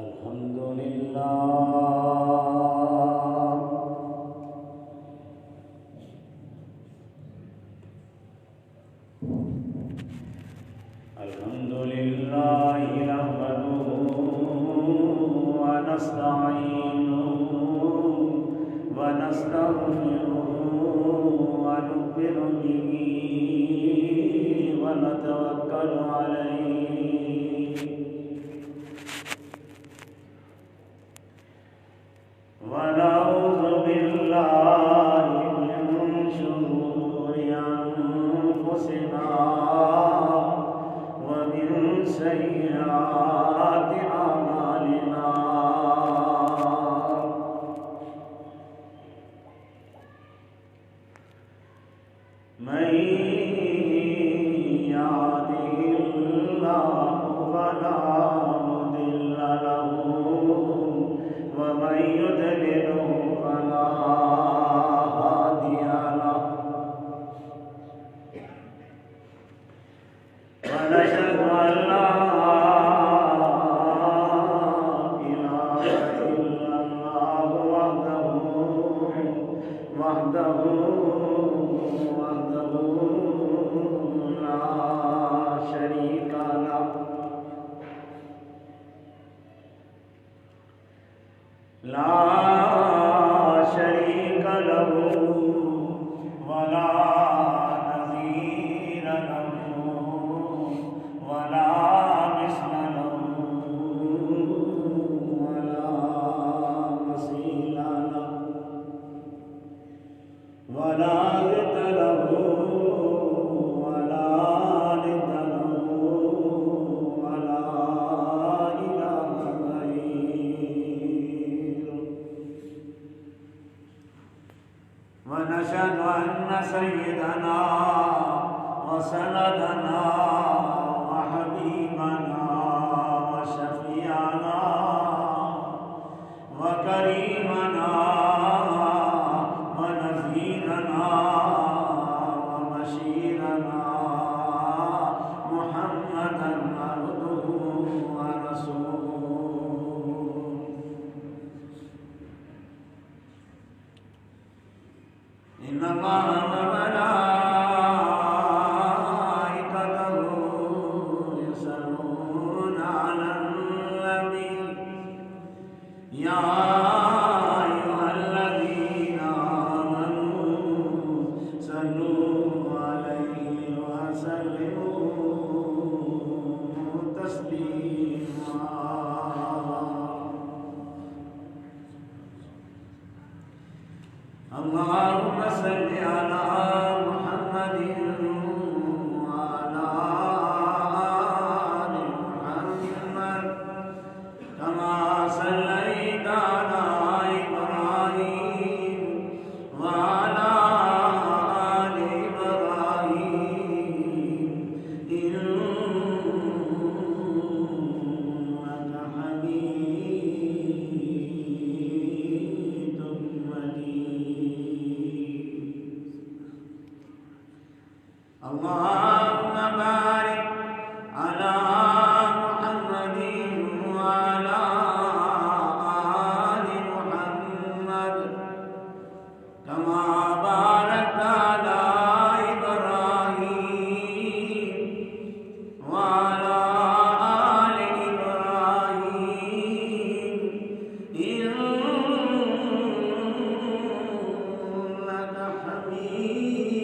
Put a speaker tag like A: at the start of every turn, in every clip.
A: الحمد لله نحمده ونستعينه ونستغفره ونؤمن به ونتوكل عليه ونعوذ بالله من شرور أنفسنا ومن سيئات أعمالنا من يهده الله فلا مضل له ومن يضلله فلا هادي له ونشهد أن لا إله إلا الله وحده لا شريك له ولا نظير له ولا مثل له ولا مثيل له ولا ضد له ولا ند له ولا إله غيره ونشهد أن سيدنا وسندنا وحبيبنا وشفيعنا وكريمنا ونذيرنا وبشيرنا محمدا عبده ورسوله إن الله وملائكته يصلون على النبي يا أيها الذين آمنوا صلوا عليه وسلموا تسليما اللهم صل على محمد وعلى آل محمد كما صليت على إبراهيم وعلى آل إبراهيم إنك حميد مجيد اللهم بارك على محمد وعلى آل محمد كما باركت على إبراهيم وعلى آل إبراهيم إنك حميد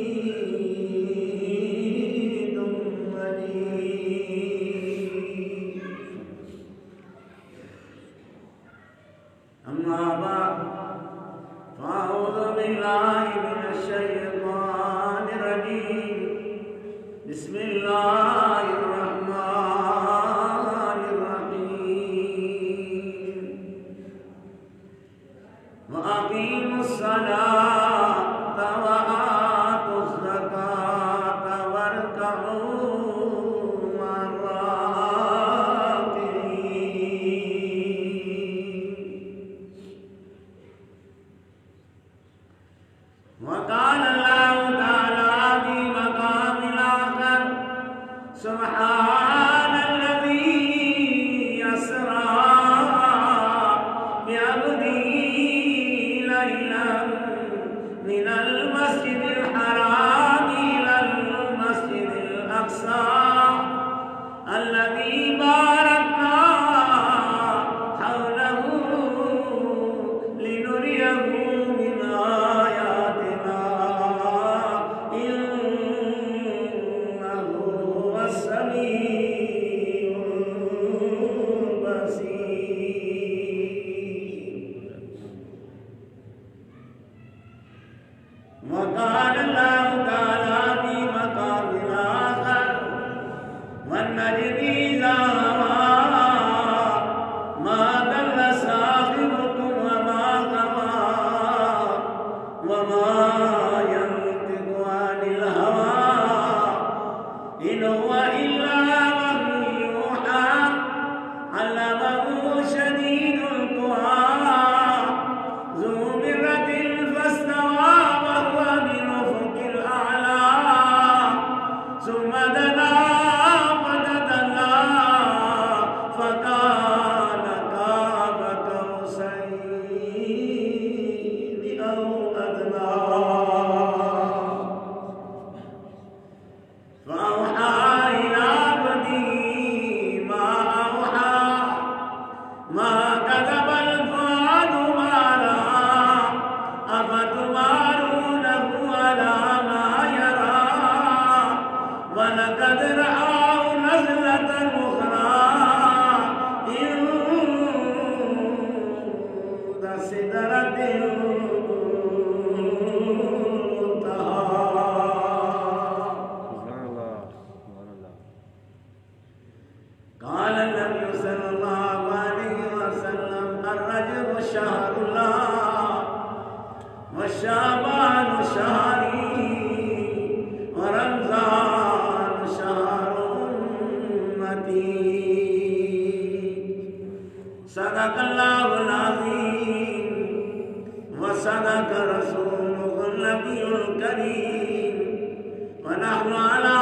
A: ونحن على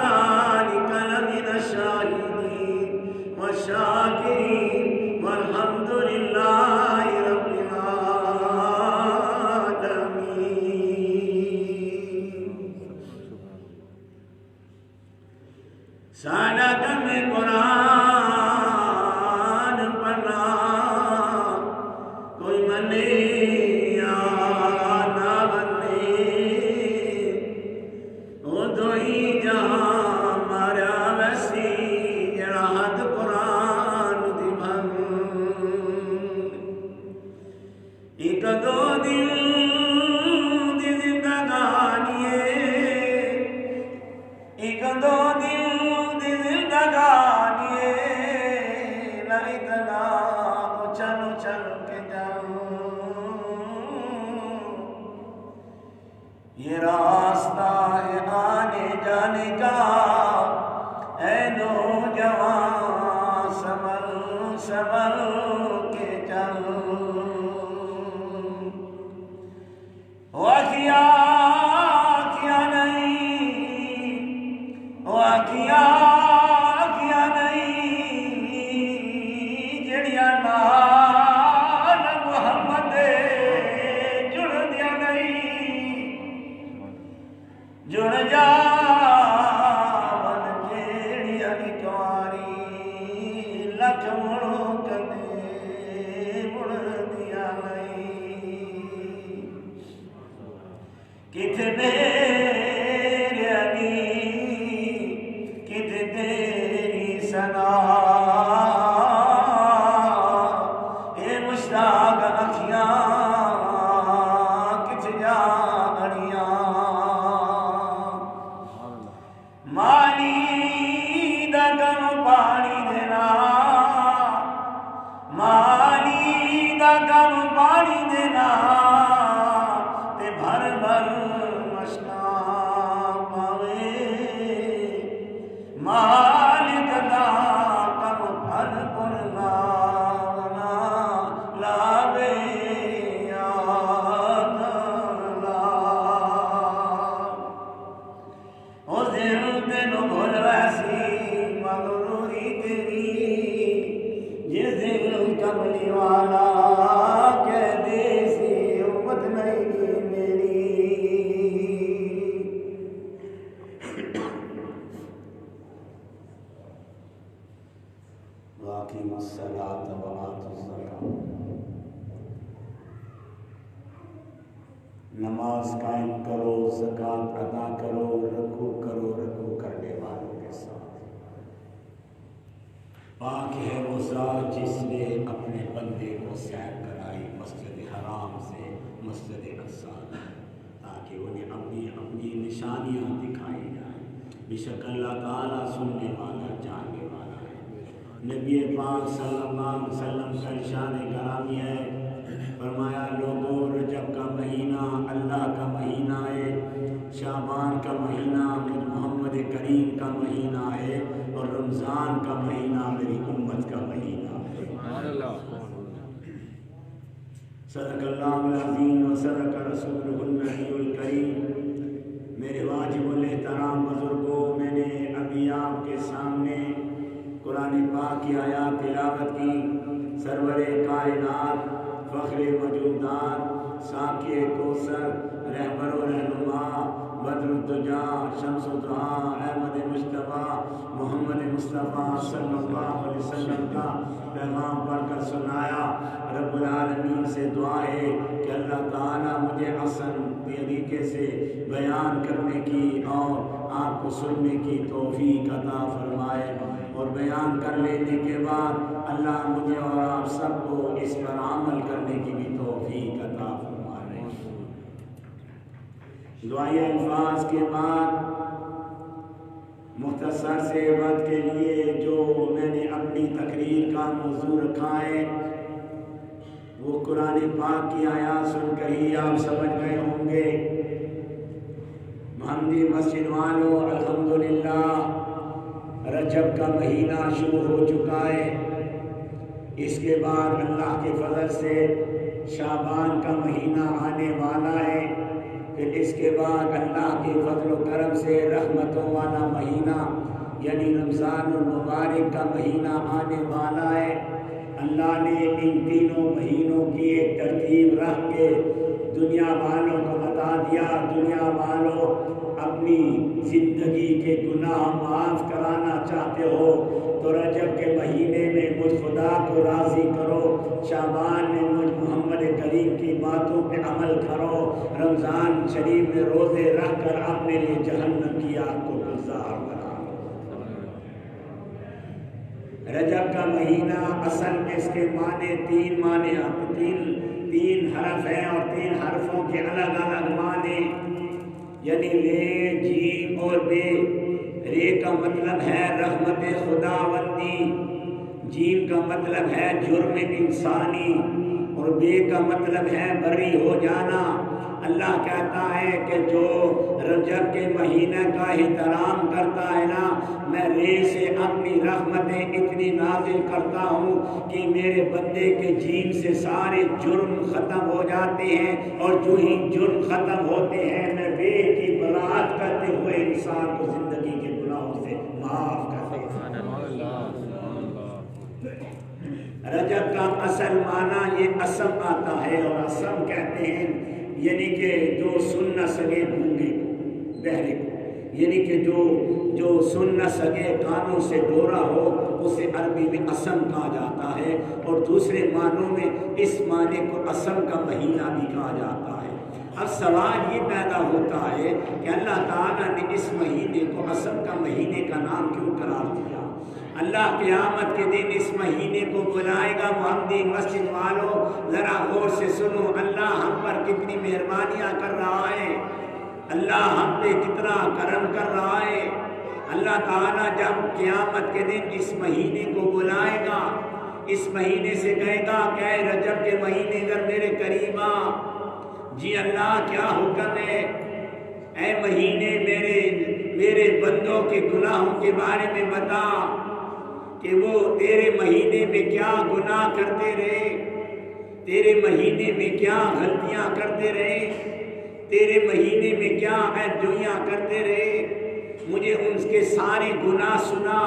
A: ذلك لمن الشاهدين والشاكرين والحمد لله رب العالمين. سعادت میں قرآن پڑھنا کوئی منے یا نہ بنے، وہ تو ہی جہاں مارا ویسی جڑا حد قرآن دی بھنگ. ایک دو دن دی زندگانی ہے، ایک دو دن دی زندگانی ہے، نہ اتنا اچھل اچھل کے جاؤں. یہ راستہ ہے آنے جانے کا، اے نوجوان سنبھل سنبھل کے چل. واقعہ کیا نہیں، واقعہ کیا نہیں، جڑیاں نال محمد جڑ دیا نہیں. جڑ جا من جیڑیاں اکواری لکھ مڑو کدے مڑ دیا نہیں. کتنے میرے علی کتنے تیری ثنا، اے مشتاق اکھیاں کچھ جانیاں. مالی دا غم پانی دینا، مالی دا غم پانی دینا، تے بھر بھر مشکاں پاوے. مالک دا غم بھر بھر لاونا لاوے یا اللہ. او دل تینو بھول ویسی مغروری تیری، جس دل کملی والا کہہ دے سی امت نہیں میری. واقیم الصلاۃ وآتوا الزکاۃ. نماز قائم کرو، زکوٰۃ ادا کرو، رکوع کرو رکوع کرنے والوں کے ساتھ. پاک ہے وہ ذات جس نے اپنے بندے کو سیر کرائی مسجد حرام سے مسجد اقصی، تاکہ انہیں اپنی اپنی نشانیاں دکھائی جائیں. بے شک اللہ تعالیٰ سننے والا جاننے والا ہے. نبی پاک صلی اللہ علیہ وسلم کا ارشاد کرامی ہے، فرمایا لوگوں رجب کا مہینہ اللہ کا مہینہ ہے، شعبان کا مہینہ مجھ محمد کریم کا مہینہ ہے، اور رمضان کا مہینہ میری امت کا مہینہ ہے. صدق اللہ العظیم و صدق رسولہ النبی الکریم. میرے واجب الاحترام بزرگوں، میں نے ابھی آپ کے سامنے قرآن پاک کی آیات تلاوت کی. سرور کائنات، فخر موجودات، ساقی کوثر، رہبر و رہنما، بدر الدجا، شمس الضحیٰ، احمد مصطفیٰ محمد مصطفیٰ صلی اللہ علیہ وسلم کا پیغام پڑھ کر سنایا. رب العالمین سے دعا ہے کہ اللہ تعالیٰ مجھے احسن طریقے سے بیان کرنے کی اور آپ کو سننے کی توفیق عطا فرمائے، اور بیان کر لینے کے بعد اللہ مجھے اور آپ سب کو اس پر عمل کرنے کی بھی توفیق عطا فرمائے. دعائے الفاظ کے بعد مختصر سے وقت کے لیے جو میں نے اپنی تقریر کا موضوع رکھا ہے وہ قرآن پاک کی آیات سن کر ہی آپ سمجھ گئے ہوں گے. محمدی مسجد والوں، الحمدللہ رجب کا مہینہ شروع ہو چکا ہے. اس کے بعد اللہ کے فضل سے شعبان کا مہینہ آنے والا ہے. پھر اس کے بعد اللہ کے فضل و کرم سے رحمتوں والا مہینہ یعنی رمضان المبارک کا مہینہ آنے والا ہے۔ اللہ نے ان تینوں مہینوں کی ایک ترتیب رکھ کے دنیا والوں کو بتا دیا، دنیا والوں اپنی زندگی کے گناہ معاف کرانا چاہتے ہو تو رجب کے مہینے میں مجھ خدا کو راضی کرو، شعبان میں مجھ محمد کریم کی باتوں پہ عمل کرو، رمضان شریف میں روزے رکھ کر اپنے لیے جہنم کی آگ کو گلزار بناؤ۔ رجب کا مہینہ اصل میں اس کے معنی تین معنی تین حرف ہیں اور تین حرفوں کے الگ الگ معنی، یعنی رے جیم اور بے۔ رے کا مطلب ہے رحمت خداوندی، جیم کا مطلب ہے جرم انسانی اور بے کا مطلب ہے بری ہو جانا۔ اللہ کہتا ہے کہ جو رجب کے مہینہ کا احترام کرتا ہے نا، میں رے سے اپنی رحمتیں اتنی نازل کرتا ہوں کہ میرے بندے کے جیم سے سارے جرم ختم ہو جاتے ہیں، اور جو ہی جرم ختم ہوتے ہیں میں بے کی برات کرتے ہوئے انسان کو زندگی کے گناہوں سے معاف کر دیتا ہوں۔ رجب کا اصل معنی یہ اسم آتا ہے، اور اسم کہتے ہیں یعنی کہ جو سن نہ سکے گونگے کو، بہرے کو، یعنی کہ جو سن نہ سکے کانوں سے ڈورا ہو اسے عربی میں اسم کہا جاتا ہے، اور دوسرے معنوں میں اس معنی کو اسم کا مہینہ بھی کہا جاتا ہے۔ اب سوال یہ پیدا ہوتا ہے کہ اللہ تعالیٰ نے اس مہینے کو اسم کا مہینے کا نام کیوں قرار دیا؟ اللہ قیامت کے دن اس مہینے کو بلائے گا۔ محمدی مسجد والوں ذرا غور سے سنو، اللہ ہم پر کتنی مہربانیاں کر رہا ہے، اللہ ہم پہ کتنا کرم کر رہا ہے۔ اللہ تعالیٰ جب قیامت کے دن اس مہینے کو بلائے گا، اس مہینے سے کہے گا کہ اے رجب کے مہینے ادھر میرے قریب آ۔ جی اللہ کیا حکم ہے؟ اے مہینے میرے بندوں کے گناہوں کے بارے میں بتا کہ وہ تیرے مہینے میں کیا گناہ کرتے رہے، تیرے مہینے میں کیا غلطیاں کرتے رہے، تیرے مہینے میں کیا عیب جوئیاں کرتے رہے۔ مجھے ان کے سارے گناہ سنا،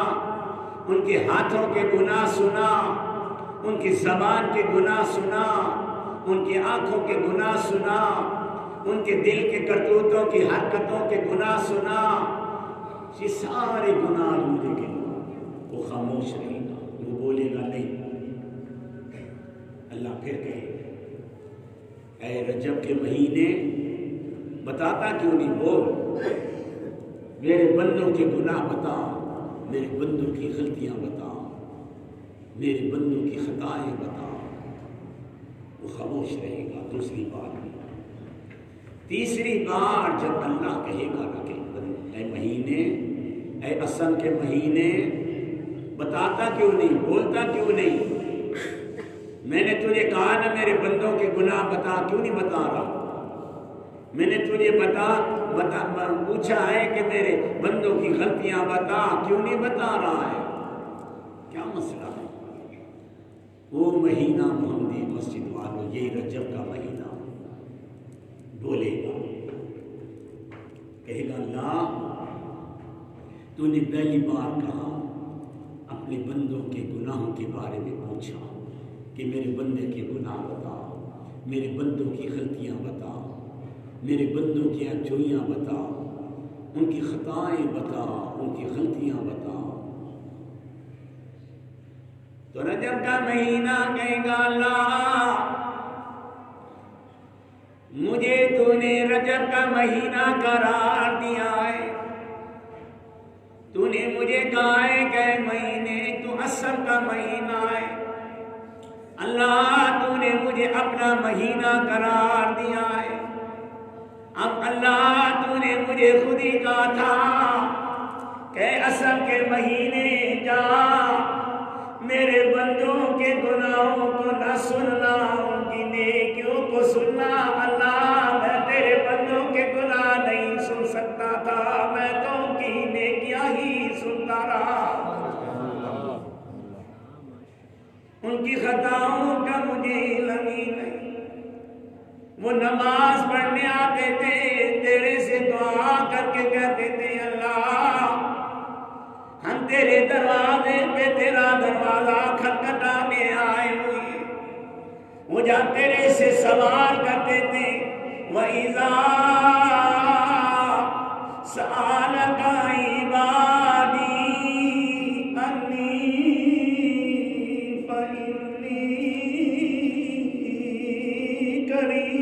A: ان کے ہاتھوں کے گناہ سنا، ان کی زبان کے گناہ سنا، ان کی آنکھوں کے گناہ سنا، ان کے دل کے کرتوتوں کی حرکتوں کے گناہ سنا۔ یہ سارے گناہ مجھے کے وہ خاموش رہے گا، وہ بولے گا نہیں۔ اللہ پھر کہے اے رجب کے مہینے بتاتا کیوں نہیں؟ بول، میرے بندوں کے گناہ بتا، میرے بندوں کی غلطیاں بتا، میرے بندوں کی خطائیں بتا۔ وہ خاموش رہے گا۔ دوسری بار بھی، تیسری بار جب اللہ کہے گا کہ اے مہینے، اے اسم کے مہینے بتاتا کیوں نہیں، بولتا کیوں نہیں؟ میں نے تجھے کہا نا میرے بندوں کے گناہ بتا، کیوں نہیں بتا رہا؟ میں نے تجھے پوچھا ہے کہ میرے بندوں کی غلطیاں بتا، کیوں نہیں بتا رہا ہے؟ کیا مسئلہ ہے؟ وہ مہینہ محمدی مسجد والوں، یہ رجب کا مہینہ بولے گا، کہے گا اللہ تو نے پہلی بار کہا اپنے بندوں کے گناہوں کے بارے میں پوچھا کہ میرے بندے کے گناہ بتا، میرے بندوں کی غلطیاں بتا، میرے بندوں کی اچھوئیاں بتا، ان کی خطائیں بتا، ان کی غلطیاں بتا۔ تو رجب کا مہینہ کہے گا اللہ مجھے تو نے رجب کا مہینہ قرار دیا ہے، تو نے مجھے کہا ہے کہ مہینے تو اسم کا مہینہ ہے، اللہ تو نے مجھے اپنا مہینہ قرار دیا ہے۔ اب اللہ تو نے مجھے خود ہی کہا تھا کہ اسم کے مہینے جا میرے بندوں کے گناہوں کو نہ سننا، ان کی نیکیوں کو سننا۔ اللہ میں تیرے بندوں کے گناہ نہیں سن سکتا تھا، میں تو ان کی نیکیاں ہی سنتا رہا، ان کی خطاؤں کا مجھے علم ہی نہیں۔ وہ نماز پڑھنے آتے تھے، تیرے سے دعا کر کے کہتے تھے اللہ ہم تیرے دروازے پہ تیرا دروازہ کھٹکھٹانے آئے ہوئے۔ وہ جب تیرے سے سوال کرتے تھے وَإِذَا سَأَلَكَ عِبَادِي أَنِّي فَإِنِّي قَرِيبٌ۔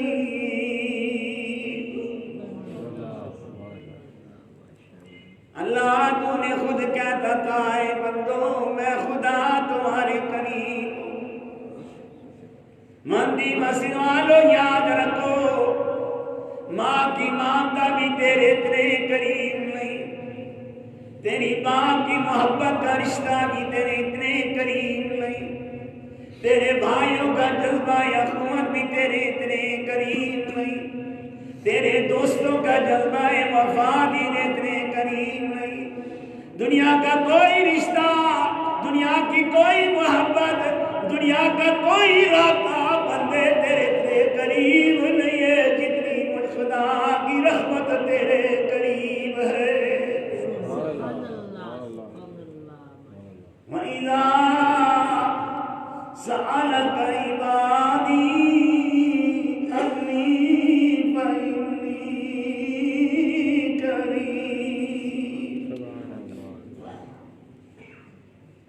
A: اللہ تو نے خود کہتا تھا اے بندو میں خدا تمہارے قریب ہوں۔ مندی مسجد والوں یاد رکھو ماں کی مامتا بھی تیرے اتنے قریب نہیں، تیری باپ کی محبت کا رشتہ بھی تیرے اتنے قریب نہیں، تیرے بھائیوں کا جذبہ اخوت بھی تیرے اتنے قریب نہیں، تیرے دوستوں کا جذبہ وفا بھی اتنے قریب نہیں۔ دنیا کا کوئی رشتہ، دنیا کی کوئی محبت، دنیا کا کوئی رابطہ بندے تیرے اتنے قریب نہیں ہے جتنی مجھ خدا کی رحمت تیرے قریب ہے۔ وَإِذَا سَأَلَكَ عِبَادِي أَنِّي فَإِنِّي قَرِيبٌ۔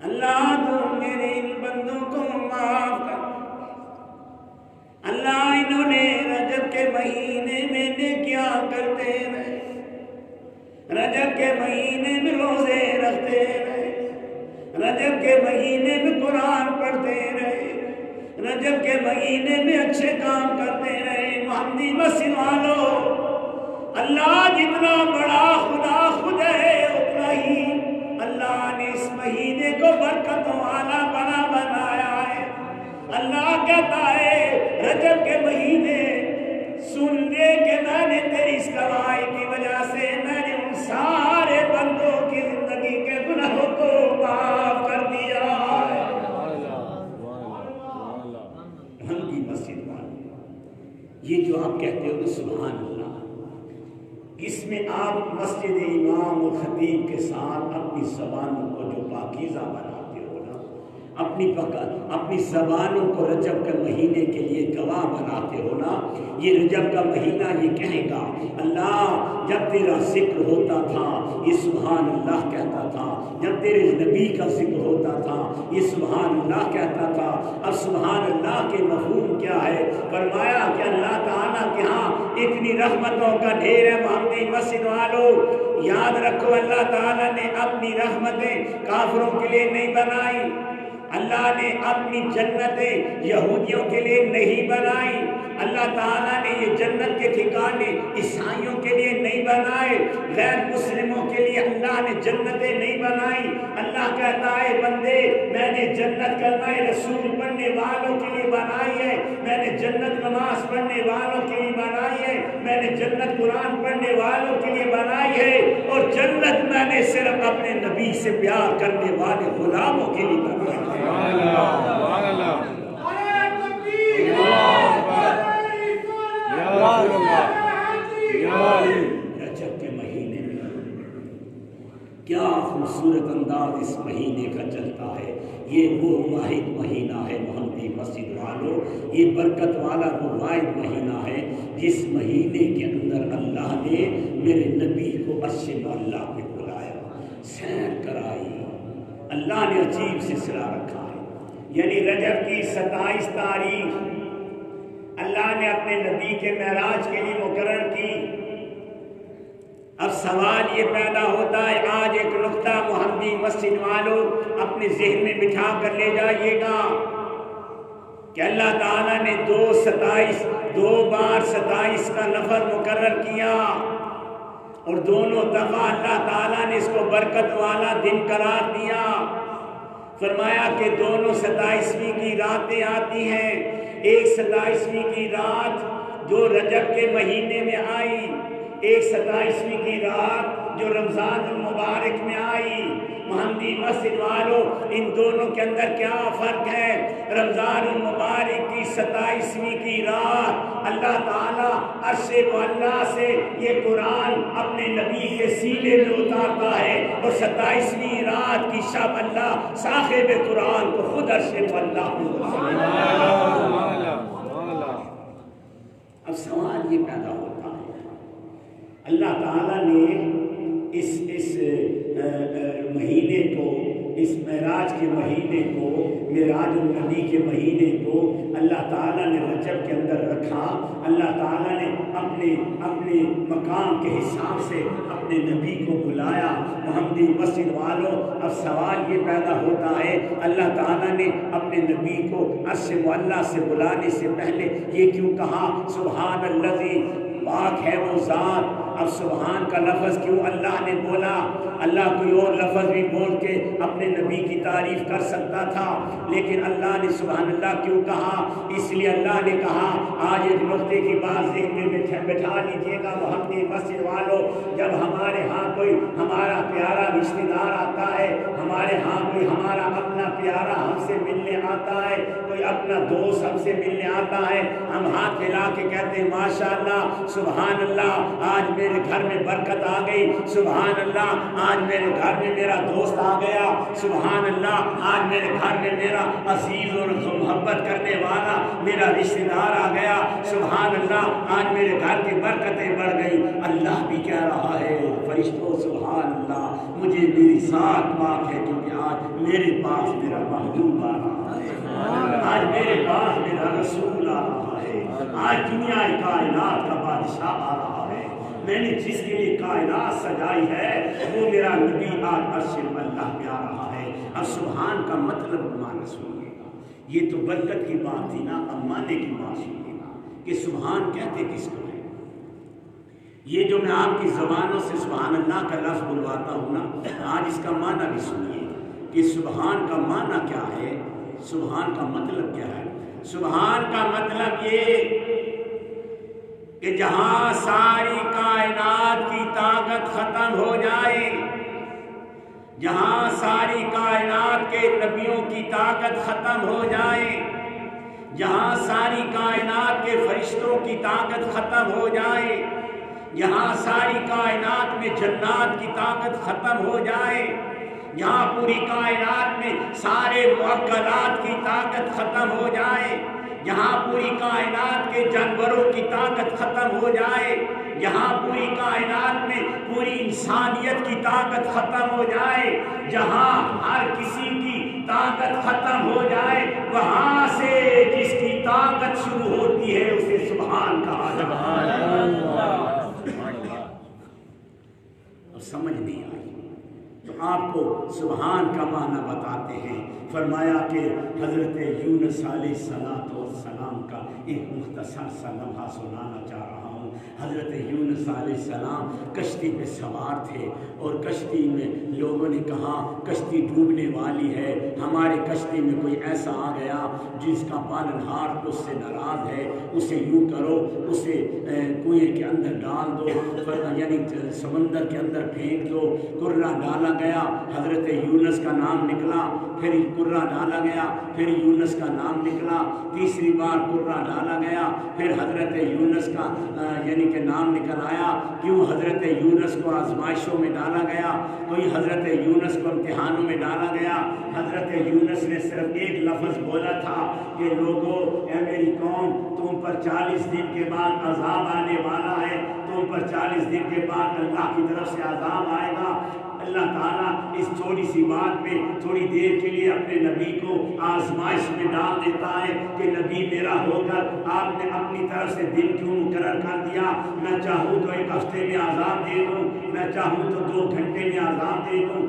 A: اللہ تو میرے ان بندوں کو معاف کر۔ اللہ انہوں نے رجب کے مہینے میں کیا کرتے رہے، رجب کے مہینے میں روزے رکھتے رہے، رجب کے مہینے میں قرآن پڑھتے رہے، رجب کے مہینے میں اچھے کام کرتے رہے۔ محمدی مسجد والوں، اللہ جتنا بڑا خدا خود ہے اتنا ہی اللہ نے اس مہینے کو برکتوں والا بنایا ہے۔ اللہ کہتا ہے رجب کے مہینے سن لے کہ میں نے تیری اس کمائی کی وجہ سے میں نے ان سارے بندوں کی زندگی کے گناہوں کو معاف کر دیا ہے۔ کی مسجد والے یہ جو آپ کہتے ہو سبحان اللہ، اس میں آپ مسجد امام و خطیب کے ساتھ اپنی زبانوں کو جو پاکیزہ بناتے ہو نا، اپنی زبانوں کو رجب کے مہینے کے لیے گواہ بناتے ہو نا، یہ رجب کا مہینہ یہ کہے گا اللہ جب تیرا ذکر ہوتا تھا یہ سبحان اللہ کہتا تھا، جب تیرے نبی کا ذکر ہوتا تھا یہ سبحان اللہ کہتا تھا۔ اب سبحان اللہ کے مفہوم کیا ہے؟ فرمایا کہ اللہ تعالیٰ کے ہاں اتنی رحمتوں کا ڈھیر ہے۔ محمدی مسجد والوں یاد رکھو اللہ تعالیٰ نے اپنی رحمتیں کافروں کے لیے نہیں بنائی، اللہ نے اپنی جنتیں یہودیوں کے لیے نہیں بنائی، اللہ تعالیٰ نے یہ جنت کے ٹھکانے عیسائیوں کے لیے نہیں بنائے، غیر مسلموں کے لیے اللہ نے جنتیں نہیں بنائی۔ اللہ کہتا ہے بندے میں نے جنت کلمہ رسول پڑھنے والوں کے لیے بنائی ہے، میں نے جنت نماز پڑھنے والوں کے لیے بنائی ہے، میں نے جنت قرآن پڑھنے والوں کے لیے بنائی ہے، اور جنت میں نے صرف اپنے نبی سے پیار کرنے والے غلاموں کے لیے بنائی ہے۔ رجب کے مہینے میں کیا خوبصورت انداز اس مہینے کا چلتا ہے۔ یہ وہ واحد مہینہ ہے محمدی مسجد والوں، یہ برکت والا وہ واحد مہینہ ہے جس مہینے کے اندر اللہ نے میرے نبی کو عرش معلیٰ پہ بلایا، سیر کرائی، اللہ نے عجیب سلسلہ رکھا ہے۔ یعنی رجب کی 27 تاریخ اللہ نے اپنے نبی کے معراج کے لیے مقرر کی۔ اب سوال یہ پیدا ہوتا ہے، آج ایک نقطہ محمدی مسجد والوں اپنے ذہن میں بٹھا کر لے جائیے گا کہ اللہ تعالیٰ نے دو بار 27 کا لفظ مقرر کیا، اور دونوں دفعہ اللہ تعالیٰ نے اس کو برکت والا دن قرار دیا۔ فرمایا کہ دونوں 27ویں کی راتیں آتی ہیں، ایک 27ویں کی رات جو رجب کے مہینے میں آئی، ایک 27ویں کی رات جو رمضان المبارک میں آئی، محمدی مسجد والوں ان دونوں کے اندر کیا فرق ہے؟ رمضان المبارک کی 27ویں کی رات اللہ تعالیٰ عرش معلیٰ سے یہ قرآن اپنے نبی کے سینے میں اتارتا ہے، اور 27ویں رات کی شب اللہ صاحب قرآن کو خود عرش معلیٰ اب سوال یہ پیدا ہوتا ہے، اللہ تعالیٰ نے اس مہینے کو، اس معراج کے مہینے کو، معراج النبی کے مہینے کو اللہ تعالیٰ نے رجب کے اندر رکھا۔ اللہ تعالیٰ نے اپنے مقام کے حساب سے اپنے نبی کو بلایا۔ محمدی مسجد والوں اب سوال یہ پیدا ہوتا ہے، اللہ تعالیٰ نے اپنے نبی کو عرش معلیٰ سے بلانے سے پہلے یہ کیوں کہا سبحان الذی، پاک ہے وہ ذات؟ اب سبحان کا لفظ کیوں اللہ نے بولا؟ اللہ کوئی اور لفظ بھی بول کے اپنے نبی کی تعریف کر سکتا تھا، لیکن اللہ نے سبحان اللہ کیوں کہا؟ اس لیے اللہ نے کہا، آج ایک نقطے کی بات ذہن میں بٹھا لیجیے گا محمدی مسجد والوں، جب ہمارے ہاں کوئی ہمارا پیارا رشتہ دار آتا ہے، ہمارے ہاں کوئی ہمارا اپنا پیارا ہم سے ملنے آتا ہے، کوئی اپنا دوست ہم سے ملنے آتا ہے، ہم ہاتھ ملا کے کہتے ہیں ماشاءاللہ، سبحان اللہ، آج میرے گھر میں برکت آ گئی، سبحان اللہ، آج میرے گھر میں میرا دوست آ گیا، سبحان اللہ، آج میرے گھر میں میرا عزیز اور محبت کرنے والا میرا رشتہ دار آ گیا، سبحان اللہ، آج میرے گھر کی برکتیں بڑھ گئی۔ اللہ بھی کہہ رہا ہے فرشتوں سبحان اللہ، مجھے میری ذات پاک ہے کیونکہ آج میرے پاس میرا محبوب آ رہا ہے، آج میرے پاس میرا رسول آ رہا ہے، آج دنیا کائنات کا بادشاہ آ رہا ہے، میں نے جس کے لیے کائنات سجائی ہے وہ میرا نبی آج عرش اللہ پہ آ رہا ہے۔ اب سبحان کا مطلب معنی سنیے گا، یہ تو برکت کی بات تھی نا، اب معنی کی بات سنیے گا کہ سبحان کہتے کس کو ہے؟ یہ جو میں آپ کی زبانوں سے سبحان اللہ کا لفظ بلواتا ہوں نا، آج اس کا معنی بھی سنیے کہ سبحان کا معنی کیا ہے، سبحان کا مطلب کیا ہے۔ سبحان کا مطلب یہ کہ جہاں ساری کائنات کی طاقت ختم ہو جائے، جہاں ساری کائنات کے نبیوں کی طاقت ختم ہو جائے، جہاں ساری کائنات کے فرشتوں کی طاقت ختم ہو جائے، جہاں ساری کائنات میں جنات کی طاقت ختم ہو جائے، جہاں پوری کائنات میں سارے معقلات کی طاقت ختم ہو جائے، جہاں پوری کائنات کے جانوروں کی طاقت ختم ہو جائے، جہاں پوری کائنات میں پوری انسانیت کی طاقت ختم ہو جائے، جہاں ہر کسی کی طاقت ختم ہو جائے، وہاں سے جس کی طاقت شروع ہوتی ہے اسے سبحان کہا جاتا ہے۔ اب سمجھ نہیں آئی تو آپ کو سبحان کا معنی بتاتے ہیں۔ فرمایا کہ حضرت یونس علیہ السلام کا ایک مختصر سا لمحہ سنانا چاہ رہا ہوں۔ حضرت یونس علیہ السلام کشتی پہ سوار تھے اور کشتی میں لوگوں نے کہا کشتی ڈوبنے والی ہے، ہمارے کشتی میں کوئی ایسا آ گیا جس کا پالنہار اس سے ناراض ہے، اسے یوں کرو، اسے کنویں کے اندر ڈال دو، یعنی سمندر کے اندر پھینک دو۔ کرہ ڈالا گیا، حضرت یونس کا نام نکلا، پھر کرہ ڈالا گیا، پھر یونس کا نام نکلا، تیسری بار کرہ ڈالا گیا، پھر حضرت یونس کا یعنی کہ نام نکل آیا۔ کیوں حضرت یونس کو آزمائشوں میں ڈالا گیا، کوئی حضرت یونس کو امتحانوں میں ڈالا گیا۔ حضرت یونس نے صرف ایک لفظ بولا تھا کہ لوگو اے میری قوم، تم پر 40 دن کے بعد عذاب آنے والا ہے، تم پر 40 دن کے بعد اللہ کی طرف سے عذاب آئے گا۔ اللہ تعالیٰ اس تھوڑی سی بات میں تھوڑی دیر کے لیے اپنے نبی کو آزمائش میں ڈال دیتا ہے کہ نبی میرا ہو کر آپ نے اپنی طرف سے دن کیوں مقرر کر دیا؟ میں چاہوں تو 1 ہفتے میں عذاب دے دوں، میں چاہوں تو 2 گھنٹے میں عذاب دے دوں،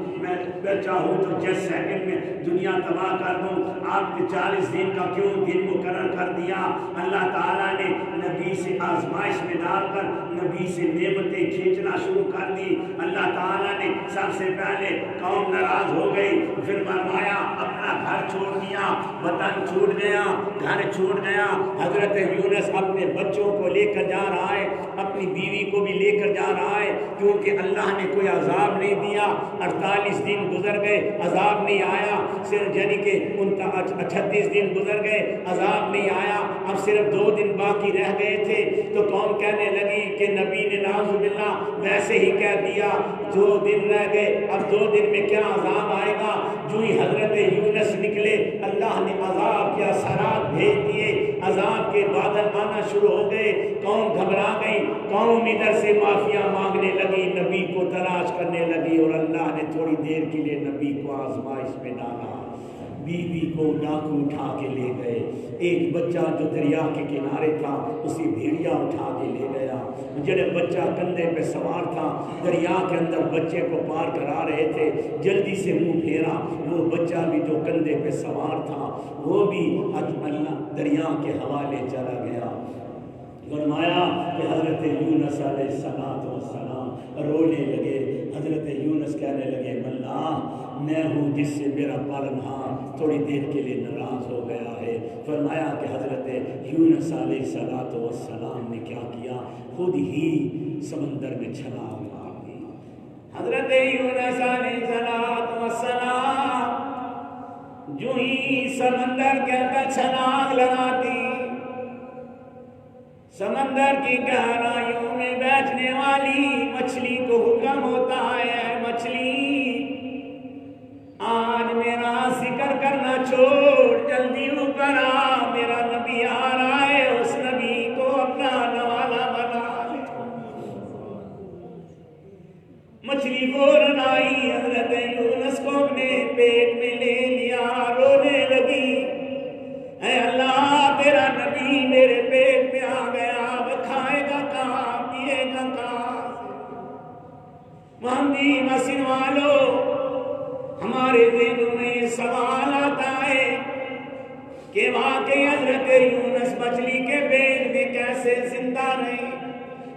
A: میں چاہوں تو 10 سیکنڈ میں دنیا تباہ کر دوں، آپ نے 40 دن کا کیوں دن مقرر کر دیا؟ اللہ تعالیٰ نے نبی سے آزمائش میں ڈال کر نبی سے نعمتیں کھینچنا شروع کر دی۔ اللہ تعالیٰ نے سب سے پہلے قوم ناراض ہو گئی، پھر فرمایا اپنا گھر چھوڑ دیا، وطن چھوڑ گیا، گھر چھوڑ گیا۔ حضرت یونس اپنے بچوں کو لے کر جا رہا ہے، اپنے اپنی بیوی کو بھی لے کر جا رہا ہے، کیونکہ اللہ نے کوئی عذاب نہیں دیا۔ 48 دن گزر گئے، عذاب نہیں آیا، صرف یعنی کہ 38 دن گزر گئے، عذاب نہیں آیا، اب صرف 2 دن باقی رہ گئے تھے۔ تو قوم کہنے لگی کہ نبی نے نعوذ باللہ ویسے ہی کہہ دیا 2 دن رہ گئے، اب 2 دن میں کیا عذاب آئے گا۔ جو ہی حضرت یونس نکلے، اللہ نے عذاب کے اثرات بھیج دیے، عذاب کے بادل آنا شروع ہو گئے، قوم گھبرا گئی، قوم ادھر سے معافیا مانگنے لگی، نبی کو تلاش کرنے لگی، اور اللہ نے تھوڑی دیر کے لیے نبی کو آزمائش میں ڈالا۔ بیوی کو ڈاکو اٹھا کے لے گئے، ایک بچہ جو دریا کے کنارے تھا اسے بھیڑیا اٹھا کے لے گیا، جب بچہ کندھے پہ سوار تھا دریا کے اندر بچے کو پار کرا رہے تھے، جلدی سے منہ پھیرا، وہ بچہ بھی جو کندھے پہ سوار تھا وہ بھی اللہ دریا کے حوالے چلا گیا۔ فرمایا کہ حضرت یونس علیہ السلام رونے لگے، حضرت یونس کہنے لگے اللہ میں ہوں جس سے میرا پالنہار تھوڑی دیر کے لیے ناراض ہو گیا ہے۔ فرمایا کہ حضرت یونس علیہ السلام نے کیا کیا، خود ہی سمندر میں چھلانگ مار دی۔ حضرت یونس علیہ السلام جو ہی سمندر کے اندر چھلانگ لگاتی، سمندر کی گہرائیوں میں بیٹھنے والی مچھلی کو حکم ہوتا ہے مچھلی آج میرا ذکر کرنا چھوڑ، جلدی اوپر آ، میرا نبی آ رہا ہے، اس نبی کو اپنا نوالا بنا لے۔ مچھلی فوراً آئی، حضرت یونس کو اپنے پیٹ میں لے لیا، رونے لگی، اے اللہ تیرا نبی میرے پیٹ میں آ گیا، اب کھائے گا کہاں، پیے گا کہاں۔ محمدی مسجد والو، ہمارے ذہنوں میں یہ سوال آتا ہے کہ واقعی حضرت یونس مچھلی کے پیٹ میں کیسے زندہ رہے،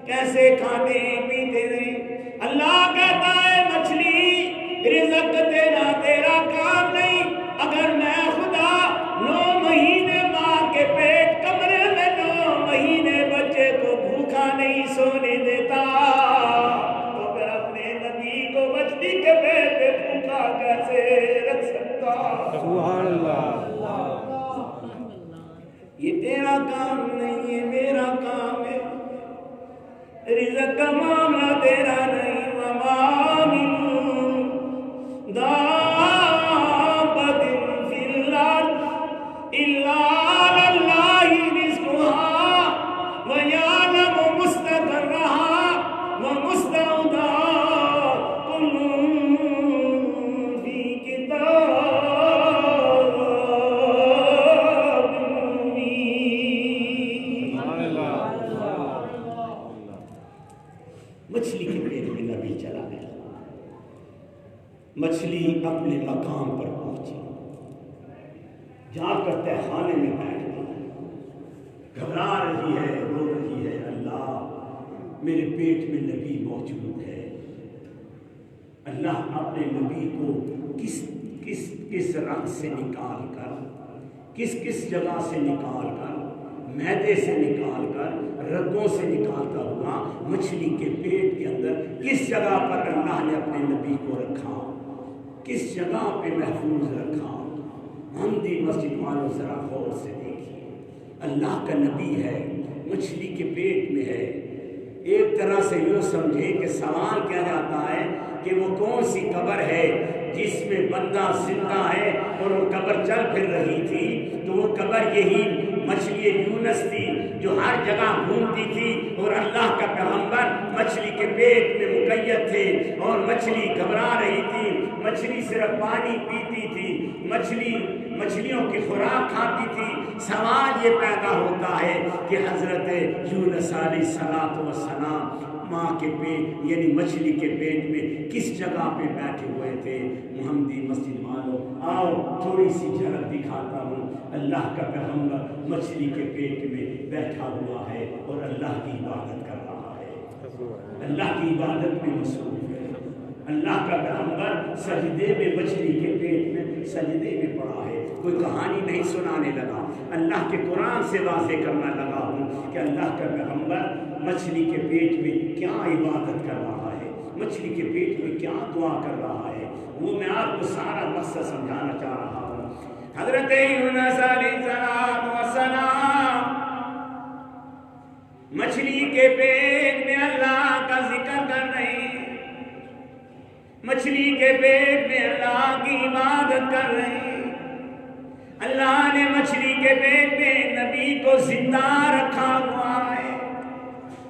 A: کیسے کھاتے پیتے رہے۔ اللہ کہتا ہے مچھلی رزق تیرا کام نہیں، اگر میں خدا 9 مہینے ماں کے پیٹ کمرے میں 9 مہینے بچے کو بھوکا نہیں سونے دیتا، تو پھر اپنے نبی کو مچھلی کے پیٹ میں بھوکا کیسے رکھ سکتا؟ سبحان اللہ۔ یہ تیرا کام نہیں، یہ میرا کام ہے، رزق کا معاملہ تیرا نہیں۔ وما من دابۃ فی الارض الا علی اللہ رزقها ویعلم مستقرها ومستودعها کل فی کتاب مبین۔ مچھلی کے پیٹ میں نبی چلا گیا، مچھلی اپنے مقام پر پہنچی، جا کر تہخانے میں بیٹھ گئی، گھبرا رہی ہے، رو رہی ہے، اللہ میرے پیٹ میں نبی موجود ہے، اللہ اپنے نبی کو کس رنگ سے نکال کر، کس جگہ سے نکال کر، معدے سے نکال کر، رگوں سے نکالتا ہوا مچھلی کے پیٹ کے اندر کس جگہ پر اللہ نے اپنے نبی کو رکھا، کس جگہ پہ محفوظ رکھا۔ محمدی مسجد والوں ذرا غور سے دیکھیے، اللہ کا نبی ہے، مچھلی کے پیٹ میں ہے۔ ایک طرح سے یوں سمجھے کہ سوال کیا جاتا ہے کہ وہ کون سی قبر ہے جس میں بندہ زندہ ہے اور وہ قبر چل پھر رہی تھی، تو وہ قبر یہی مچھلی یونس تھی جو ہر جگہ گھومتی تھی، اور اللہ کا پیغمبر مچھلی کے پیٹ میں مقید تھے، اور مچھلی گھبرا رہی تھی، مچھلی صرف پانی پیتی تھی، مچھلیوں کی خوراک کھاتی تھی۔ سوال یہ پیدا ہوتا ہے کہ حضرت یونس علیہ السلام ماں کے پیٹ یعنی مچھلی کے پیٹ میں کس جگہ پہ بیٹھے ہوئے تھے۔ محمدی مسجد والوں آؤ تھوڑی سی جھلک دکھاتا ہوں، اللہ کا پیغمبر مچھلی کے پیٹ میں بیٹھا ہوا ہے اور اللہ کی عبادت کر رہا ہے، اللہ کی عبادت میں مصروف ہے۔ اللہ کا پیغمبر سجدے میں مچھلی کے پیٹ میں سجدے میں پڑا ہے، کوئی کہانی نہیں سنانے لگا، اللہ کے قرآن سے واضح کرنا لگا ہوں ہوں کہ اللہ کا پیغمبر مچھلی کے پیٹ میں کیا عبادت کر رہا ہے، مچھلی کے پیٹ میں کیا دعا کر رہا ہے، وہ میں آپ کو سارا مسئلہ سمجھانا چاہ رہا ہوں۔ حضرت یونس علیہ السلام مچھلی کے پیٹ میں اللہ کا ذکر کر رہے ہیں، مچھلی کے پیٹ میں اللہ کی عبادت کر رہے ہیں۔ اللہ نے مچھلی کے پیٹ میں نبی کو زندہ رکھا ہوا ہے۔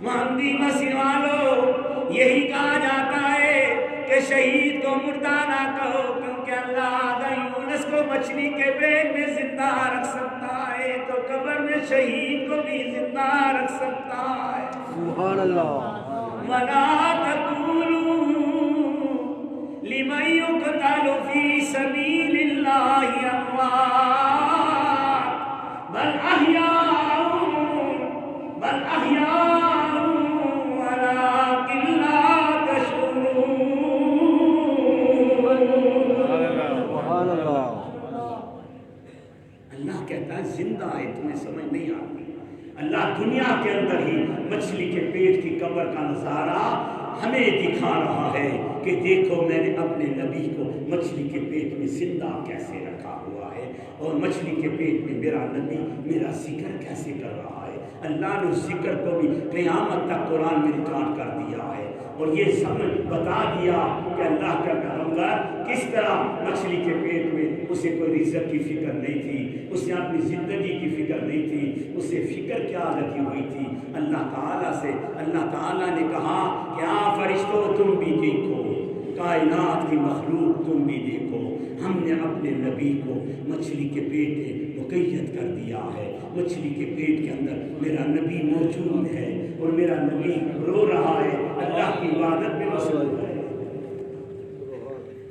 A: محمدی مسیح والو، یہی کہا جاتا ہے کہ شہید کو مردہ نہ کہو، کیونکہ اللہ یونس کو مچھلی کے پیٹ میں زندہ رکھ سکتا ہے تو قبر میں شہید کو بھی زندہ رکھ سکتا ہے۔
B: سبحان اللہ۔
A: وَلَا تَقُولُوا لِمَن يُقْتَلُ فِي سَبِيلِ اللَّهِ أَمْوَاتٌ بَلْ أَحْيَاءٌ وَلَٰكِن لَّا تَشْعُرُونَ۔
B: سبحان اللہ۔
A: اللہ کہتا ہے زندہ ہے، تمہیں سمجھ نہیں آتی۔ اللہ دنیا کے اندر ہی مچھلی کے پیٹ کی قبر کا نظارہ ہمیں دکھا رہا ہے کہ دیکھو میں نے اپنے نبی کو مچھلی کے پیٹ میں زندہ کیسے رکھا ہوا ہے، اور مچھلی کے پیٹ میں میرا نبی میرا ذکر کیسے کر رہا ہے۔ اللہ نے اس ذکر کو بھی قیامت تک قرآن میں ریکارڈ کر دیا ہے، اور یہ سمجھ بتا دیا کہ اللہ کا پیغمبر کس طرح مچھلی کے پیٹ میں اسے کوئی رزق کی فکر نہیں تھی، اسے اپنی زندگی کی فکر نہیں تھی، اسے فکر کیا لگی ہوئی تھی اللہ تعالیٰ سے۔ اللہ تعالیٰ نے کہا کہ ہاں فرشتوں تم بھی دیکھو، کائنات کی مخلوق تم بھی دیکھو، ہم نے اپنے نبی کو مچھلی کے پیٹ میں مقید کر دیا ہے، مچھلی کے پیٹ کے اندر میرا نبی موجود ہے اور میرا نبی رو رہا ہے، اللہ کی عبادت میں مصروف ہے۔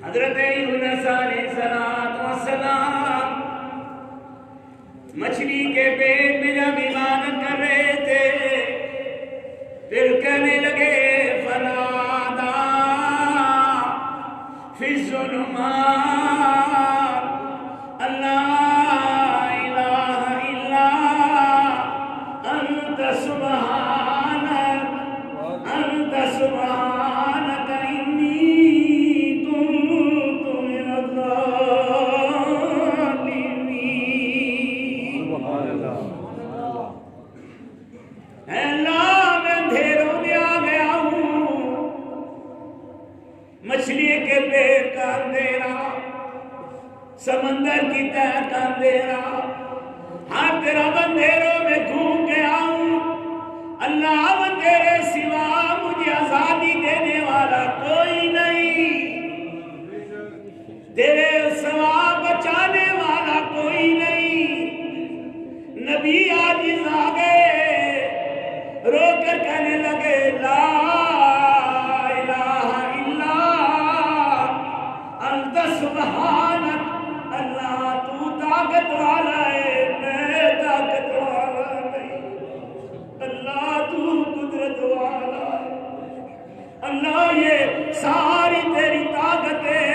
A: حضرت یونس علیہ السلام مچھلی کے پیٹ میں جب عبادت کر رہے تھے، پھر کہنے لگے فنادا فی الظلمات اللہ الہ الا انت سبحانک انی کنت من الظالمین۔
B: سبحان اللہ۔
A: اے اللہ میں اندھیروں میں آ گیا ہوں، مچھلی کے پیٹ کا اندھیرا، سمندر کی تہہ کا اندھیرا، ہر طرف اندھیروں میں گھوم گیا ہوں۔ اللہ تیرے سوا مجھے آزادی دینے والا کوئی نہیں، تیرے سوا بچانے والا کوئی نہیں۔ نبی عاجز آ گئے، رو کر کہنے لگے لا الہ الا انت سبحانک، اللہ تو طاقت والا ہے، میں طاقت والا نہیں، اللہ تو قدرت والا ہے، اللہ یہ ساری تیری طاقت ہے،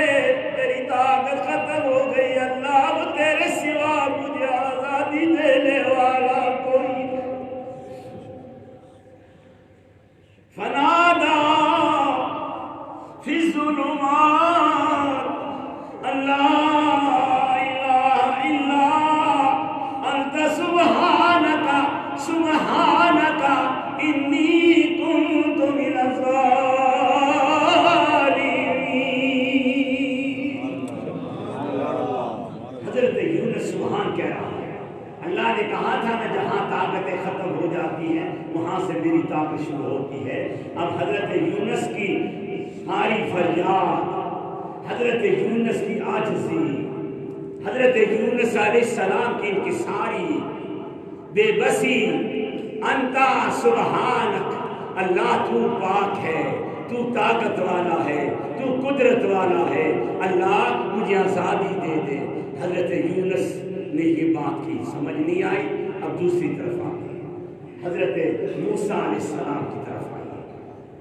A: تیری طاقت ختم ہو گئی، اللہ اب تیرے سوا مجھے آزادی دینے والا کوئی نہیں۔ فنادا فی الظلمات اللہ الہ الا انت سبحانک انی کنت من الظالمین۔ حضرت یونس سبحان کہہ رہا ہے، اللہ نے کہا تھا نا جہاں طاقتیں ختم ہو جاتی ہیں وہاں سے میری طاقت شروع ہوتی ہے۔ اب حضرت یونس کی ساری فریاد، حضرت یونس کی عاجزی، حضرت یونس علیہ السلام کی انکساری، بے بسی، انتا سبحانک، اللہ تو پاک ہے، تو طاقت والا ہے، تو قدرت والا ہے، اللہ مجھے آزادی دے دے۔ حضرت یونس نے یہ بات کی، سمجھ نہیں آئی، اب دوسری طرف آ گئی، حضرت موسیٰ علیہ السلام کی طرف آئی۔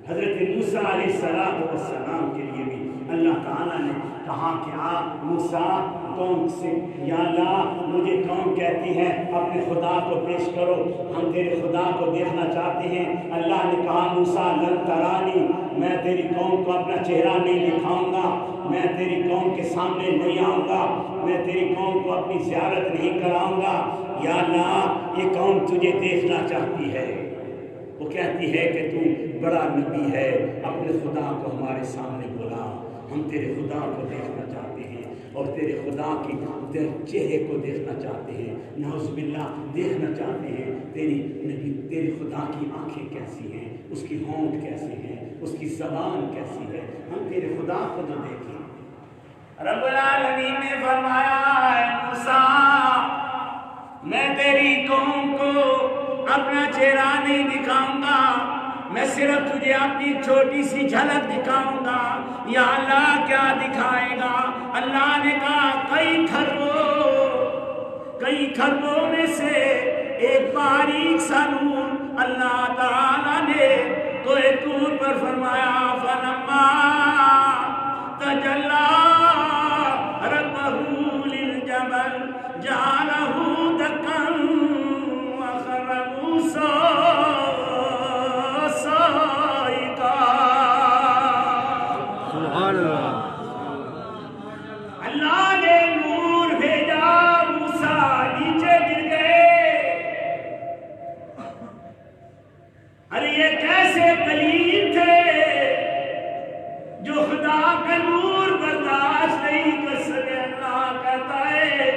A: حضرت موسیٰ علیہ السلام کے لیے بھی اللہ تعالیٰ نے کہا کہ آپ موسیٰ قوم سے یا اللہ مجھے قوم کہتی ہے اپنے خدا کو پیش کرو، ہم تیرے خدا کو دیکھنا چاہتے ہیں۔ اللہ نے کہا موسیٰ لن ترانی، میں تیری قوم کو اپنا چہرہ نہیں دکھاؤں گا، میں تیری قوم کے سامنے نہیں آؤں گا، میں تیری قوم کو اپنی زیارت نہیں کراؤں گا۔ یا اللہ یہ قوم تجھے دیکھنا چاہتی ہے، وہ کہتی ہے کہ تو بڑا نبی ہے، اپنے خدا کو ہمارے سامنے بلا، ہم تیرے خدا کو دیکھنا چاہتے ہیں اور تیرے خدا کی چہرے کو دیکھنا چاہتے ہیں، نعوذ باللہ دیکھنا چاہتے ہیں تیری نبی، تیرے خدا کی آنکھیں کیسی ہیں، اس کی ہونٹ کیسے ہیں، اس کی زبان کیسی ہے، ہم تیرے خدا کو تو دیکھیں۔ رب العالمین نے فرمایا اے موسیٰ میں تیری قوم کو اپنا چہرہ نہیں دکھاؤں گا، میں صرف تجھے اپنی چھوٹی سی جھلک دکھاؤں گا۔ یا اللہ کیا دکھائے گا؟ اللہ نے کہا کئی خربوں میں سے ایک باریک سا نور اللہ تعالیٰ نے کوہ طور پر فرمایا فلما تجلی ربہ للجبل جعلہ دکا وخر موسیٰ صعقا۔
B: سبحان اللہ۔
A: اللہ نے نور بھیجا، موسیٰ نیچے گر گئے۔ ارے یہ کیسے کلیم تھے جو خدا کا نور برداشت نہیں کر سکے۔ اللہ کہتا ہے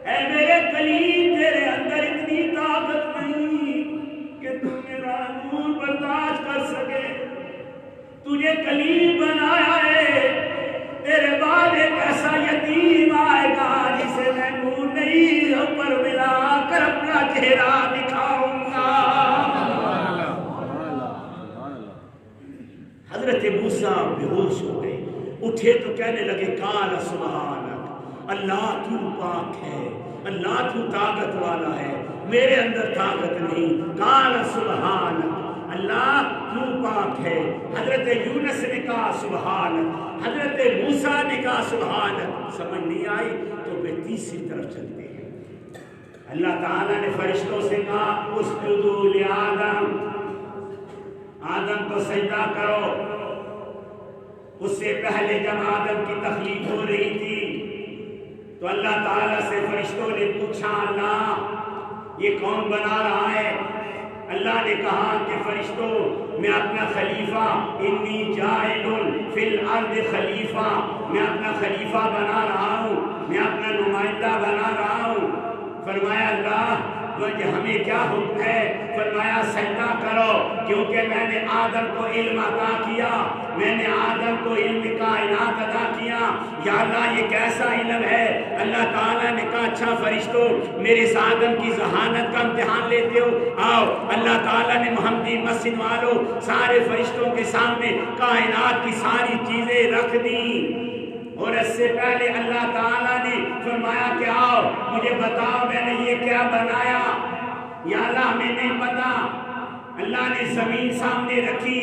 A: اے میرے کلیم تیرے اندر اتنی طاقت نہیں کہ تم میرا نور برداشت کر سکے، تجھے کلیم بنایا ہے، تیرے بعد ایک ایسا یتیم آئے گا جسے میں نور نہیں اوپر ملا کر اپنا چہرہ دکھاؤں گا۔ حضرت موسیٰ بے ہوش ہو گئے، اٹھے تو کہنے لگے قال سبحانک، اللہ تو پاک ہے، اللہ تو طاقت والا ہے، میرے اندر طاقت نہیں۔ قال سبحانک، اللہ تو پاک ہے۔ حضرت یونس نے کہا سبحانک، حضرت موسیٰ نے کہا سبحانک۔ سمجھ نہیں آئی تو پھر تیسری طرف چلتے ہیں۔ اللہ تعالیٰ نے فرشتوں سے کہا اسجدوا لآدم، آدم کو سجدہ کرو۔ اس سے پہلے جب آدم کی تخلیق ہو رہی تھی تو اللہ تعالیٰ سے فرشتوں نے پوچھا اللہ یہ کون بنا رہا ہے؟ اللہ نے کہا کہ فرشتوں میں اپنا خلیفہ انی جاعل فی الارض خلیفہ، میں اپنا خلیفہ بنا رہا ہوں، میں اپنا نمائندہ بنا رہا ہوں۔ فرمایا اللہ ہمیں کیا حکم ہے؟ فرمایا سجدہ کرو، کیونکہ میں نے آدم کو علم عطا کیا، میں نے آدم کو علم کائنات عطا کیا۔ یا اللہ یہ کیسا علم ہے؟ اللہ تعالیٰ نے کہا اچھا فرشتوں میرے اس آدم کی ذہانت کا امتحان لیتے ہو، آؤ۔ اللہ تعالیٰ نے محمدی مسجد والوں سارے فرشتوں کے سامنے کائنات کی ساری چیزیں رکھ دیں، اور اس سے پہلے اللہ تعالیٰ نے فرمایا کہ آؤ مجھے بتاؤ میں نے یہ کیا بنایا۔ یا اللہ ہمیں نہیں پتا۔ اللہ نے زمین سامنے رکھی،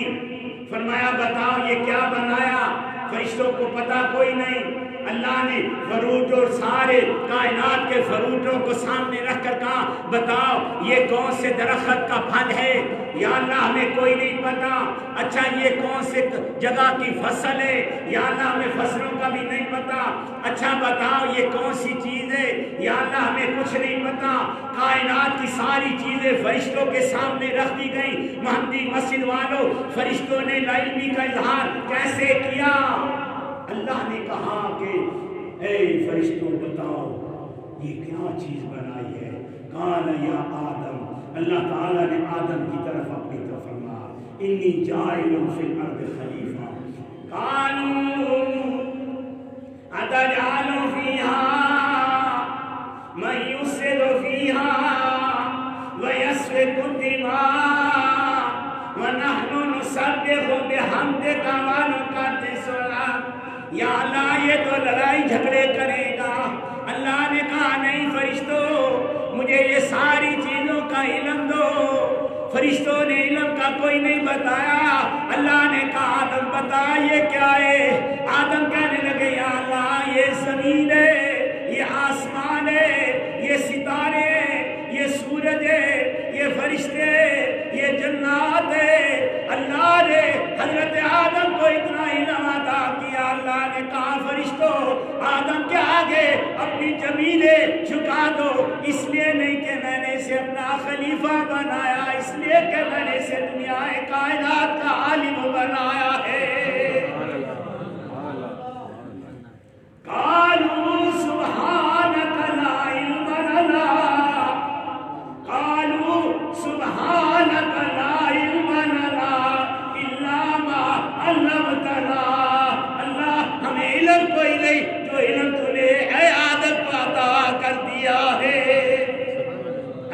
A: فرمایا بتاؤ یہ کیا بنایا۔ فرشتوں کو پتا کوئی نہیں۔ اللہ نے فروٹ اور سارے کائنات کے فروٹوں کو سامنے رکھ کر کہا بتاؤ یہ کون سے درخت کا پھل ہے۔ یا اللہ ہمیں کوئی نہیں پتا۔ اچھا یہ کون سے جگہ کی فصل ہے؟ یا اللہ ہمیں فصلوں کا بھی نہیں پتا۔ اچھا بتاؤ یہ کون سی چیز ہے؟ یا اللہ ہمیں کچھ نہیں پتا۔ کائنات کی ساری چیزیں فرشتوں کے سامنے رکھ دی گئی۔ محمدی مسجد والوں فرشتوں نے علمی کا اظہار کیسے کیا؟ اللہ نے کہا کہ اے فرشتوں بتاؤ یہ کیا چیز بنائی ہے؟ قال یا آدم، اللہ تعالیٰ نے آدم کی طرف اپنی طرف فرمایا انی جاعل فی الارض خلیفہ۔ قالوا اتجعل فیہا من یفسد فیہا ویسفک الدماء ونحن نسبح بحمدک ونقدس لک۔ یا اللہ یہ تو لڑائی جھگڑے کرے گا۔ اللہ نے کہا نہیں فرشتوں مجھے یہ ساری چیزوں کا علم دو۔ فرشتوں نے علم کا کوئی نہیں بتایا۔ اللہ نے کہا آدم بتا یہ کیا ہے؟ آدم کہنے لگے اللہ نے کہا فرشتوں آدم کے آگے اپنی زمینیں جھکا دو، اس لیے نہیں کہ میں نے اسے اپنا خلیفہ بنایا، اس لیے کہ میں نے اسے دنیا کائنات کا عالم بنایا ہے۔ قالوا سبحانك لا علم لنا، قالوا سبحانك لا علم لنا الا ما علمتنا، اللہ ہمیں علم کوئی نہیں جو علم تو نے اے آدم کو عطا کر دیا ہے۔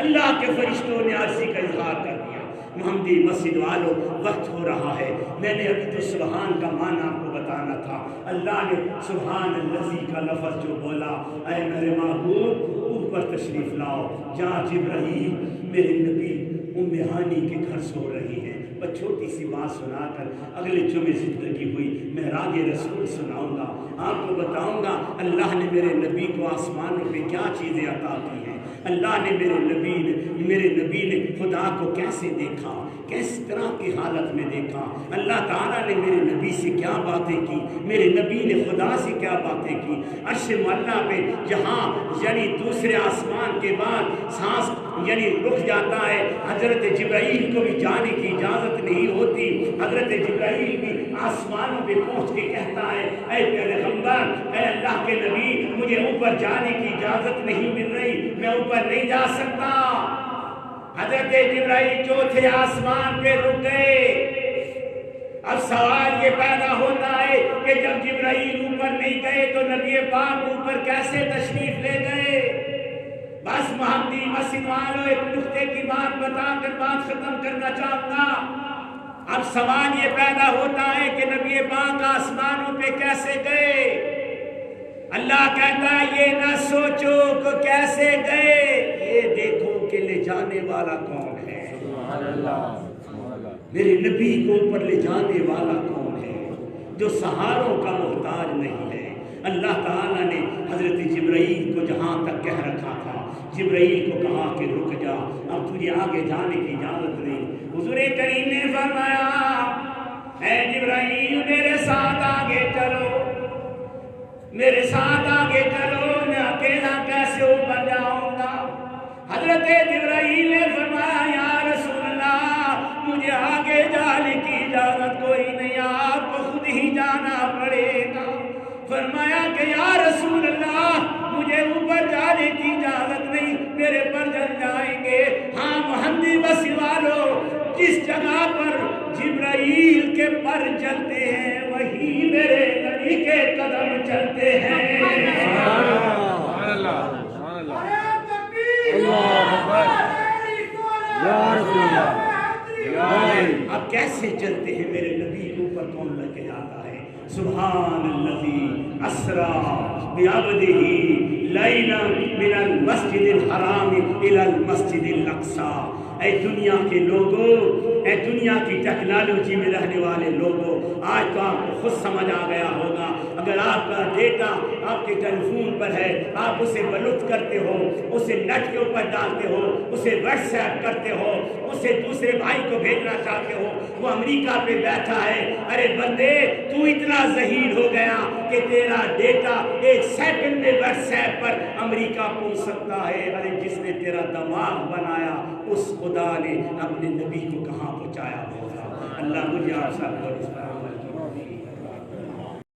A: اللہ کے فرشتوں نے عرضی کا اظہار کر دیا۔ محمدی مسجد والوں وقت ہو رہا ہے، میں نے ابھی تو سبحان کا معنی آپ کو بتانا تھا۔ اللہ نے سبحان الذی کا لفظ جو بولا، اے میرے محبوب اوپر تشریف لاؤ، جہاں جبرائیل میرے نبی ام ہانی کے گھر سو رہی ہیں۔ بس چھوٹی سی بات سنا کر اگلے جمعے زندگی ہوئی معراج رسول سناؤں گا، آپ کو بتاؤں گا اللہ نے میرے نبی کو آسمانوں پہ کیا چیزیں عطا کی ہیں۔ اللہ نے میرے نبی نے خدا کو کیسے دیکھا، کس طرح کی حالت میں دیکھا، اللہ تعالیٰ نے میرے نبی سے کیا باتیں کی، میرے نبی نے خدا سے کیا باتیں کی۔ عرش معلیٰ پہ جہاں یعنی دوسرے آسمان کے بعد سانس یعنی رک جاتا ہے، حضرت جبرائیل کو بھی جانے کی اجازت نہیں ہوتی۔ حضرت جبرائیل بھی آسمانوں پہ پہنچ کے کہتا ہے اے پیغمبر، اے اللہ کے نبی، مجھے اوپر جانے کی اجازت نہیں مل رہی، میں اوپر نہیں جا سکتا۔ حضرت جبرائیل چوتھے آسمان پہ رک گئے۔ اب سوال یہ پیدا ہوتا ہے کہ جب جبرائیل اوپر نہیں گئے تو نبی پاک اوپر کیسے تشریف لے گئے؟ بس محمدی مسجد والوں ایک نقطے کی بات بتا کر بات ختم کرنا چاہوں گا۔ اب سوال یہ پیدا ہوتا ہے کہ نبی پاک آسمانوں پہ کیسے گئے؟ اللہ کہتا ہے یہ نہ سوچو کہ کیسے گئے، یہ دیکھو کہ لے جانے والا کون ہے۔ میرے نبی کو اوپر لے جانے والا کون ہے جو سہاروں کا محتاج نہیں ہے۔ اللہ تعالیٰ نے حضرت جبرائیل کو جہاں تک کہہ رکھا تھا، جبرائیل کو کہا کہ رک جا، اب تجھے آگے جانے کی اجازت نہیں۔ حضور کریم نے فرمایا اے جبرائیل میرے ساتھ آگے چلو، میرے ساتھ آگے چلو، میں اکیلا کیسے اوپر جاؤں گا؟ حضرت جبرائیل نے فرمایا یا رسول اللہ مجھے آگے جانے کی اجازت کوئی نہیں، آپ کو خود ہی جانا پڑے گا۔ فرمایا کہ یا رسول اللہ مجھے اوپر جانے کی اجازت نہیں، میرے پر جل جائیں گے۔ ہاں محمدی بس والو، جس جگہ پر جبرائیل کے پر چلتے ہیں وہی میرے نبی کے قدم چلتے ہیں۔ اب کیسے چلتے ہیں میرے نبی اوپر کون لے کے جاتا ہے؟ سبحان الذی اسریٰ بعبدہ لیلا من المسجد الحرام الی المسجد الاقصیٰ۔ اے دنیا کے لوگوں، اے دنیا کی ٹیکنالوجی میں رہنے والے لوگوں، آج تو آپ کو خود سمجھ آ گیا ہوگا۔ اگر آپ کا ڈیٹا آپ کے ٹیلی فون پر ہے، آپ اسے بلوت کرتے ہو، اسے نیٹ کے اوپر ڈالتے ہو، اسے واٹس ایپ کرتے ہو، اسے دوسرے بھائی کو بھیجنا چاہتے ہو، وہ امریکہ پہ بیٹھا ہے۔ ارے بندے تو اتنا ذہین ہو گیا کہ تیرا ڈیٹا ایک سیکنڈ میں واٹس ایپ پر امریکہ پہنچ سکتا ہے۔ ارے جس نے تیرا دماغ بنایا اس خدا نے اپنے نبی کو کہاں پہنچایا ہوگا؟ اللہ مجھے آپ سب کو